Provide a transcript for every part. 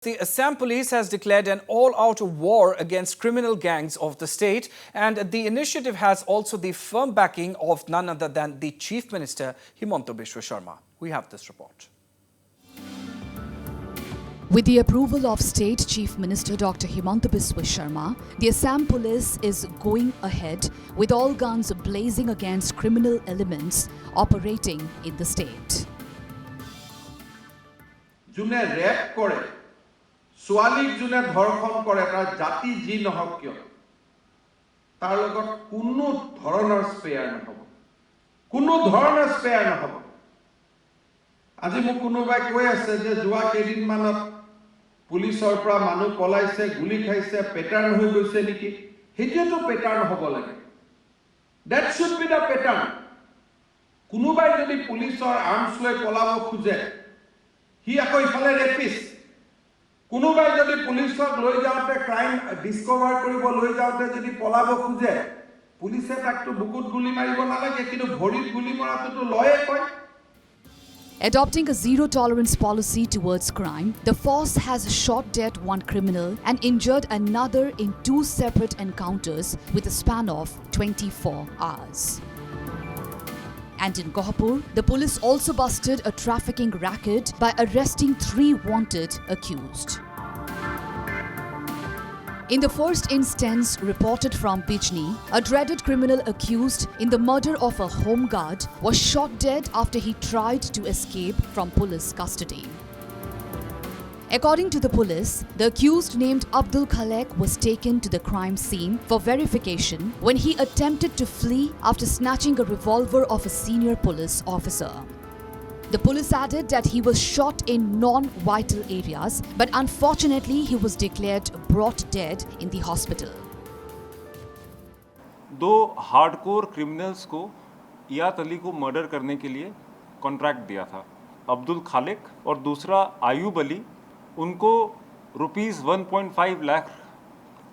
The Assam police has declared an all-out war against criminal gangs of the state, and the initiative has also the firm backing of none other than the Chief Minister Himanta Biswa Sharma. We have this report. With the approval of State Chief Minister Dr. Himanta Biswa Sharma, the Assam police is going ahead with all guns blazing against criminal elements operating in the state. June rap kore ছোৱালীক জুনে ধৰ্ষণ কৰে তাৰ জাতি যি নহওক কিয় তাৰ লগত কোনো ধৰণৰ স্পেয়াৰ নহব আজি মোক কোনোবাই কৈ আছে যে যোৱা কেইদিনমানত পুলিচৰ পৰা মানুহ পলাইছে গুলি খাইছে পেটাৰ্ণ হৈ গৈছে নেকি হেইটোতো পেটাৰ্ণ হ'ব লাগে that should be the pattern কোনোবাই যদি পুলিচৰ আৰ্মছ লৈ পলাব খোজে হি আকৌ ইফালে ৰেপিষ্ট কোনোবাই যদি পুলিচক লৈ যাওঁতে ক্ৰাইম ডিসকভাৰ কৰিব লৈ যাওঁতে যদি পলাব খোজে পুলিচে তাকটো বুকুত গুলি মাৰিব নালাগে কিন্তু ভৰিত গুলি মৰাটো লয়ে কয় Adopting a zero-tolerance policy towards crime, the force has shot dead one criminal and injured another in two separate encounters with a span of 24 hours. And in Gohapur, the police also busted a trafficking racket by arresting 3 wanted accused. In the first instance reported from Bijni, a dreaded criminal accused in the murder of a home guard was shot dead after he tried to escape from police custody. According to the police, the accused named Abdul Khalek was taken to the crime scene for verification when he attempted to flee after snatching a revolver of a senior police officer. The police added that he was shot in non-vital areas, but unfortunately he was declared brought dead in the hospital. 2 hardcore criminals को इयात अली को murder करने के लिए contract दिया था अब्दुल खालिक और दूसरा आयूब अली उनको ₹1.5 लाख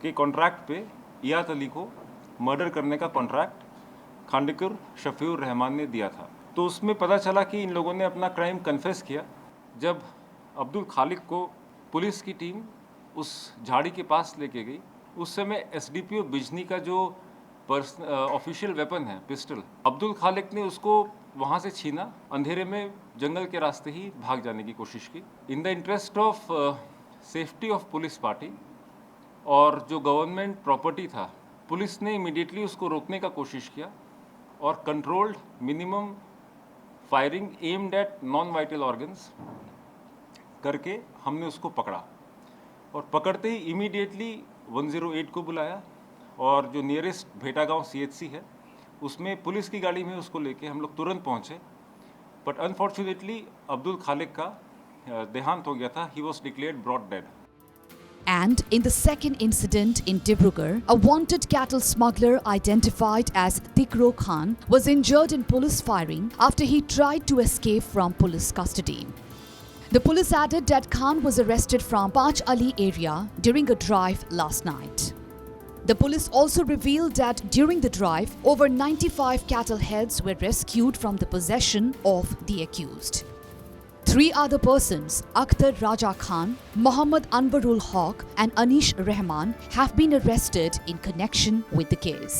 के कॉन्ट्रैक्ट पे इयात अली को मर्डर करने का कॉन्ट्रैक्ट खांडिकुर शफीउर रहमान ने दिया था तो उसमें पता चला कि इन लोगों ने अपना क्राइम कन्फेस किया जब अब्दुल खालिक को पुलिस की टीम उस झाड़ी के पास लेके गई उस समय एसडीपीओ बिजनी का जो ऑफिशियल वेपन है पिस्टल अब्दुल खालिक ने उसको वहाँ से छीना अंधेरे में जंगल के रास्ते ही भाग जाने की कोशिश की in the interest of safety of police party और जो गवर्नमेंट प्रॉपर्टी था पुलिस ने इमीडिएटली उसको रोकने का कोशिश किया और controlled minimum firing aimed at non vital organs करके हमने उसको पकड़ा और पकड़ते ही इमीडिएटली 108 को बुलाया और जो नियरेस्ट भेटागांव सीएचसी है उसमें पुलिस की गाड़ी में उसको लेके हम लोग तुरंत पहुंचे बट अनफॉर्चुनेटली अब्दुल खालिक का देहांत हो गया था he was declared brought dead And in the second incident in Dibrugarh, a wanted cattle smuggler identified as Tikro Khan was injured in police firing after he tried to escape from police custody. The police added that Khan was arrested from Pach Ali area during a drive last night. The police also revealed that during the drive, over 95 cattle heads were rescued from the possession of the accused. 3 other persons, Akhtar Raja Khan, Mohammad Anwarul Haq and Anish Rahman have been arrested in connection with the case.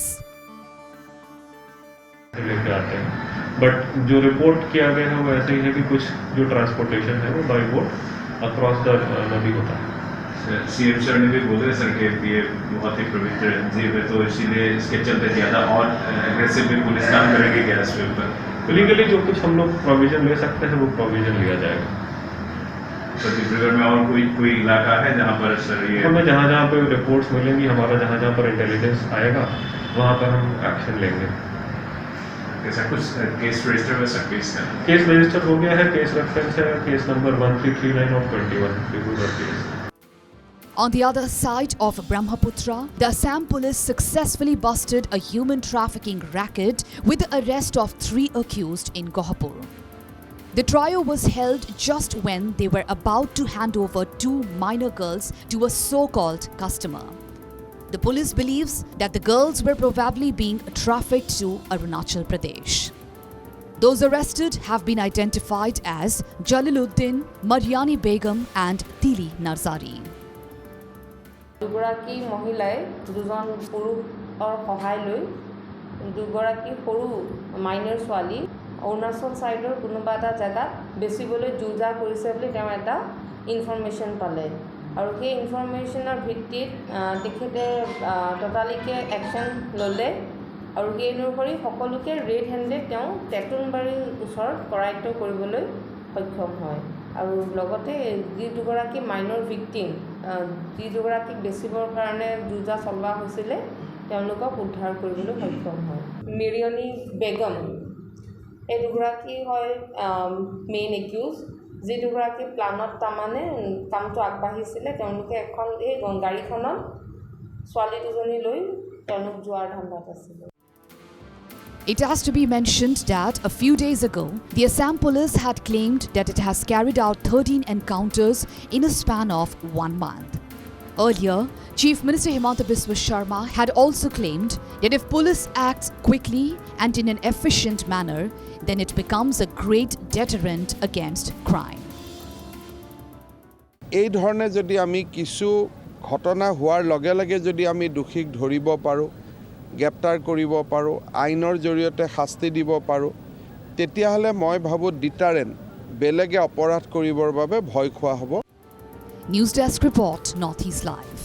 लेके आते हैं but जो report किया गया है वो ऐसे ही है कि कुछ जो ट्रांसपोर्टेशन है वो बाय बोट अक्रॉस द नदी होता है सीएम सर ने भी बोले सर कि ये बहुत ही पवित्र जीव है तो इसीलिए इसके चलते ज़्यादा और एग्रेसिवली पुलिस काम करेगी क्या इस ऊपर तो लीगली जो कुछ हम लोग प्रोविजन ले सकते हैं वो प्रोविजन लिया जाएगा सर डिब्रूगढ़ में और कोई इलाका है जहाँ पर सर ये हमें जहाँ पे रिपोर्ट्स मिलेंगी हमारा जहाँ पर इंटेलिजेंस आएगा वहाँ पर हम एक्शन लेंगे ऐसा कुछ केस रजिस्टर में सर केस रजिस्टर हो गया है केस रेफरेंस है case number 1339 of 21 Dibrugarh case On the other side of Brahmaputra, the Assam police successfully busted a human trafficking racket with the arrest of 3 accused in Gohapur. The trio was held just when they were about to hand over 2 minor girls to a so-called customer. The police believes that the girls were probably being trafficked to Arunachal Pradesh. Those arrested have been identified as Jaliluddin, Maryani Begum and Tili Narzari. দুগৰাকী মহিলাই দুজন পুৰুষৰ সহায় লৈ দুগৰাকী সৰু minor ছোৱালী অৰুণাচল সাইডৰ কোনোবা এটা জায়গাত বেচিবলৈ যুঁজা কৰিছে বুলি তেওঁ এটা ইনফৰমেশ্যন পালে আৰু সেই ইনফৰমেশ্যনৰ ভিত্তিত তেখেতে টোটালিকে একশ্যন ল'লে আৰু সেই অনুসৰি সকলোকে ৰেড হেণ্ডেড তেওঁ টেটুনবাৰীৰ ওচৰত কৰায়ত্ব কৰিবলৈ সক্ষম হয় আৰু লগতে যি দুগৰাকী মাইনৰ ভিক্টিম যি দুগৰাকীক বেচিবৰ কাৰণে যুঁজা চলোৱা হৈছিলে তেওঁলোকক উদ্ধাৰ কৰিবলৈ সক্ষম হয় মিৰিয়নী বেগম এই দুগৰাকী হয় মেইন একিউজ যি দুগৰাকী প্লানত তাৰমানে কামটো আগবাঢ়িছিলে তেওঁলোকে এখন এই গাড়ীখনত ছোৱালী দুজনী লৈ তেওঁলোক যোৱাৰ ধান্দাত আছিলে It has to be mentioned that a few days ago, the Assam police had claimed that it has carried out 13 encounters in a span of 1 month. Earlier, Chief Minister Himanta Biswa Sharma had also claimed that if police acts quickly and in an efficient manner, then it becomes a great deterrent against crime. এই ধৰণে যদি আমি কিছু ঘটনা হোৱাৰ লগে লগে যদি আমি দোষীক ধৰিব পাৰোঁ গ্ৰেপ্তাৰ কৰিব পাৰোঁ আইনৰ জৰিয়তে শাস্তি দিব পাৰোঁ তেতিয়াহ'লে মই ভাবোঁ ডিটাৰেণ্ট বেলেগে অপৰাধ কৰিবৰ বাবে ভয় খোৱা হ'ব News Desk Report, Northeast Live.